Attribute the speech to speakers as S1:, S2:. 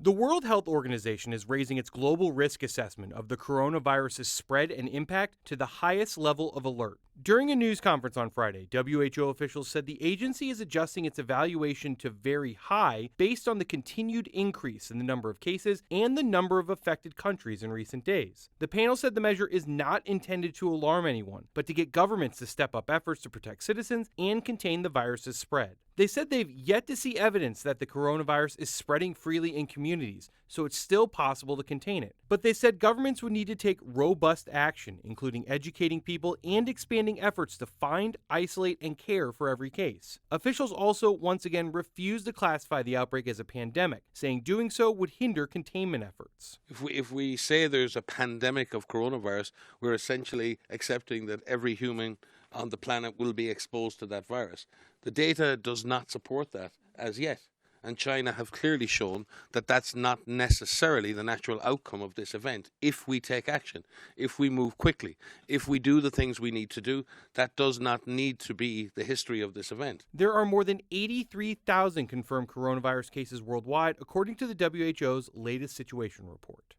S1: The World Health Organization is raising its global risk assessment of the coronavirus's spread and impact to the highest level of alert. During a news conference on Friday, WHO officials said the agency is adjusting its evaluation to very high based on the continued increase in the number of cases and the number of affected countries in recent days. The panel said the measure is not intended to alarm anyone, but to get governments to step up efforts to protect citizens and contain the virus's spread. They said they've yet to see evidence that the coronavirus is spreading freely in communities, so it's still possible to contain it. But they said governments would need to take robust action, including educating people and expanding efforts to find, isolate, and care for every case. Officials also once again refused to classify the outbreak as a pandemic, saying doing so would hinder containment efforts.
S2: If we say there's a pandemic of coronavirus, we're essentially accepting that every human on the planet will be exposed to that virus. The data does not support that as yet. And China have clearly shown that that's not necessarily the natural outcome of this event. If we take action, if we move quickly, if we do the things we need to do, that does not need to be the history of this event.
S1: There are more than 83,000 confirmed coronavirus cases worldwide, according to the WHO's latest situation report.